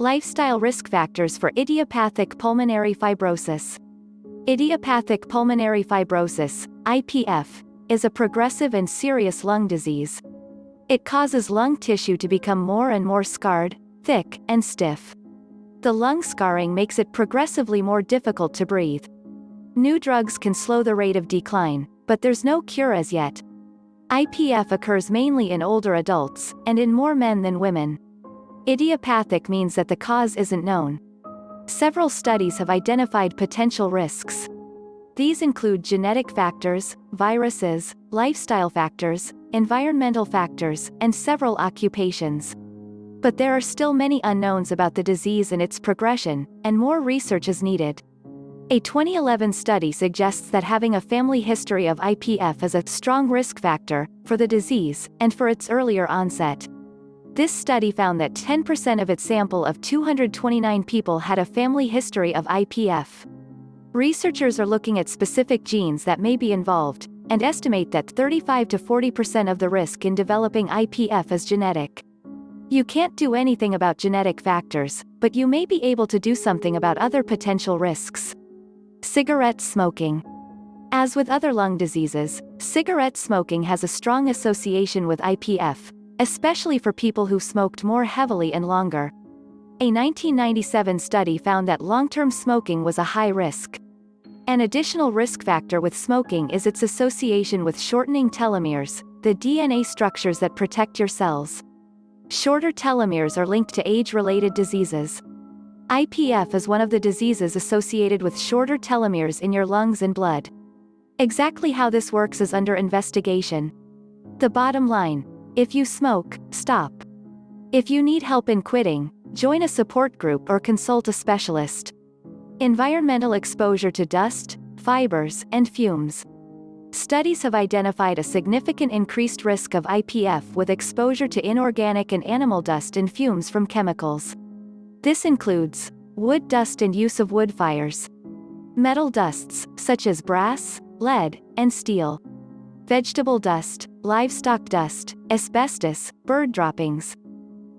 Lifestyle risk factors for idiopathic pulmonary fibrosis. Idiopathic pulmonary fibrosis, IPF, is a progressive and serious lung disease. It causes lung tissue to become more and more scarred, thick, and stiff. The lung scarring makes it progressively more difficult to breathe. New drugs can slow the rate of decline, but there's no cure as yet. IPF occurs mainly in older adults, and in more men than women. Idiopathic means that the cause isn't known. Several studies have identified potential risks. These include genetic factors, viruses, lifestyle factors, environmental factors, and several occupations. But there are still many unknowns about the disease and its progression, and more research is needed. A 2011 study suggests that having a family history of IPF is a strong risk factor for the disease and for its earlier onset. This study found that 10% of its sample of 229 people had a family history of IPF. Researchers are looking at specific genes that may be involved, and estimate that 35 to 40% of the risk in developing IPF is genetic. You can't do anything about genetic factors, but you may be able to do something about other potential risks. Cigarette smoking. As with other lung diseases, cigarette smoking has a strong association with IPF, especially for people who smoked more heavily and longer. A 1997 study found that long-term smoking was a high risk. An additional risk factor with smoking is its association with shortening telomeres, the DNA structures that protect your cells. Shorter telomeres are linked to age-related diseases. IPF is one of the diseases associated with shorter telomeres in your lungs and blood. Exactly how this works is under investigation. The bottom line: if you smoke, stop. If you need help in quitting, join a support group or consult a specialist. Environmental exposure to dust, fibers, and fumes. Studies have identified a significant increased risk of IPF with exposure to inorganic and animal dust and fumes from chemicals. This includes wood dust and use of wood fires, metal dusts, such as brass, lead, and steel, vegetable dust, livestock dust, asbestos, bird droppings.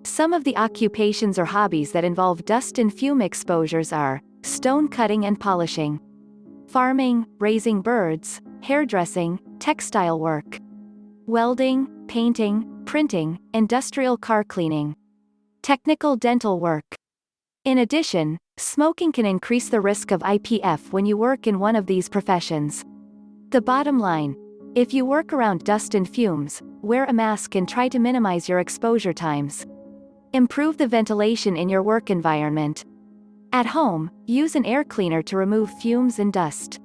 Some of the occupations or hobbies that involve dust and fume exposures are stone cutting and polishing, farming, raising birds, hairdressing, textile work, welding, painting, printing, industrial car cleaning, technical dental work. In addition, smoking can increase the risk of IPF when you work in one of these professions. The bottom line: if you work around dust and fumes, wear a mask and try to minimize your exposure times. Improve the ventilation in your work environment. At home, use an air cleaner to remove fumes and dust.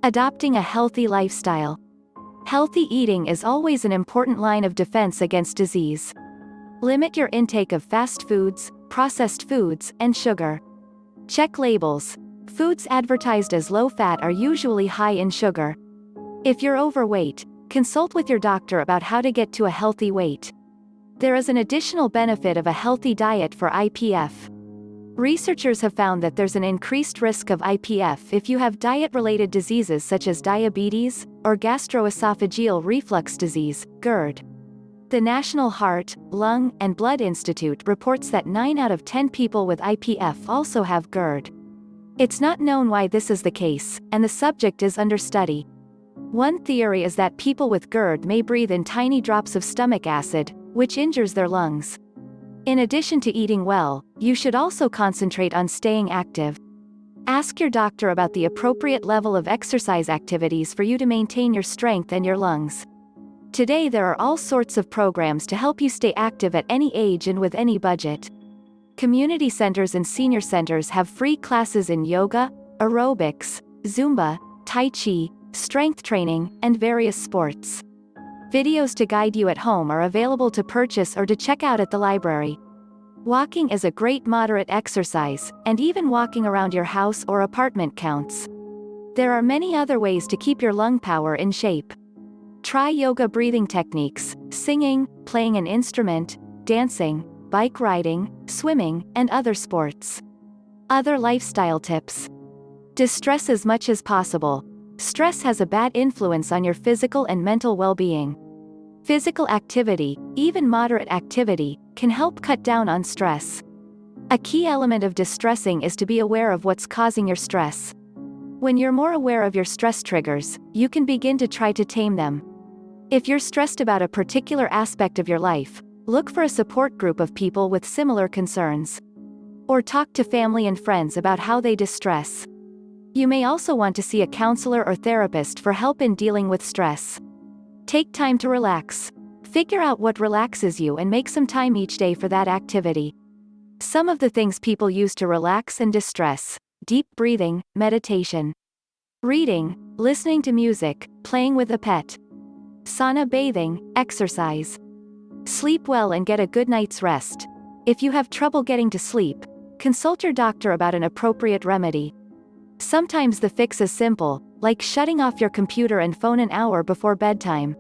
Adopting a healthy lifestyle. Healthy eating is always an important line of defense against disease. Limit your intake of fast foods, processed foods, and sugar. Check labels. Foods advertised as low-fat are usually high in sugar. If you're overweight, consult with your doctor about how to get to a healthy weight. There is an additional benefit of a healthy diet for IPF. Researchers have found that there's an increased risk of IPF if you have diet-related diseases such as diabetes, or gastroesophageal reflux disease, GERD. The National Heart, Lung, and Blood Institute reports that 9 out of 10 people with IPF also have GERD. It's not known why this is the case, and the subject is under study. One theory is that people with GERD may breathe in tiny drops of stomach acid, which injures their lungs. In addition to eating well, you should also concentrate on staying active. Ask your doctor about the appropriate level of exercise activities for you to maintain your strength and your lungs. Today there are all sorts of programs to help you stay active at any age and with any budget. Community centers and senior centers have free classes in yoga, aerobics, Zumba, Tai Chi, strength training, and various sports. Videos to guide you at home are available to purchase or to check out at the library. Walking is a great moderate exercise, and even walking around your house or apartment counts. There are many other ways to keep your lung power in shape. Try yoga breathing techniques, singing, playing an instrument, dancing, bike riding, swimming, and other sports. Other lifestyle tips. Distress as much as possible. Stress has a bad influence on your physical and mental well-being. Physical activity, even moderate activity, can help cut down on stress. A key element of distressing is to be aware of what's causing your stress. When you're more aware of your stress triggers, you can begin to try to tame them. If you're stressed about a particular aspect of your life, look for a support group of people with similar concerns. Or talk to family and friends about how they distress. You may also want to see a counselor or therapist for help in dealing with stress. Take time to relax. Figure out what relaxes you and make some time each day for that activity. Some of the things people use to relax and distress: deep breathing, meditation, reading, listening to music, playing with a pet, sauna bathing, exercise. Sleep well and get a good night's rest. If you have trouble getting to sleep, consult your doctor about an appropriate remedy. Sometimes the fix is simple, like shutting off your computer and phone an hour before bedtime.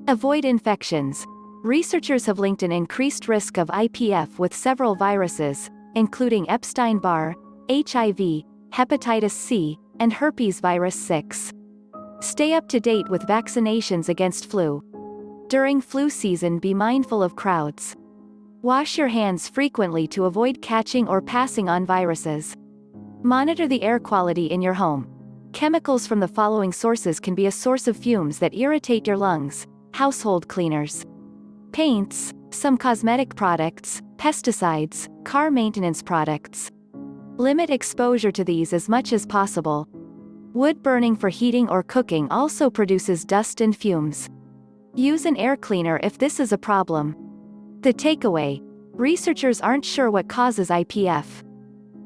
Avoid infections. Researchers have linked an increased risk of IPF with several viruses, including Epstein-Barr, HIV, hepatitis C, and herpes virus 6. Stay up to date with vaccinations against flu. During flu season, be mindful of crowds. Wash your hands frequently to avoid catching or passing on viruses. Monitor the air quality in your home. Chemicals from the following sources can be a source of fumes that irritate your lungs: household cleaners, paints, some cosmetic products, pesticides, car maintenance products. Limit exposure to these as much as possible. Wood burning for heating or cooking also produces dust and fumes. Use an air cleaner if this is a problem. The takeaway: researchers aren't sure what causes IPF.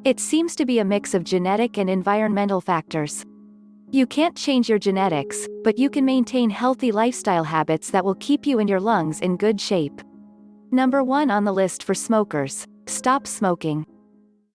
It seems to be a mix of genetic and environmental factors. You can't change your genetics, but you can maintain healthy lifestyle habits that will keep you and your lungs in good shape. Number 1 on the list for smokers: stop smoking.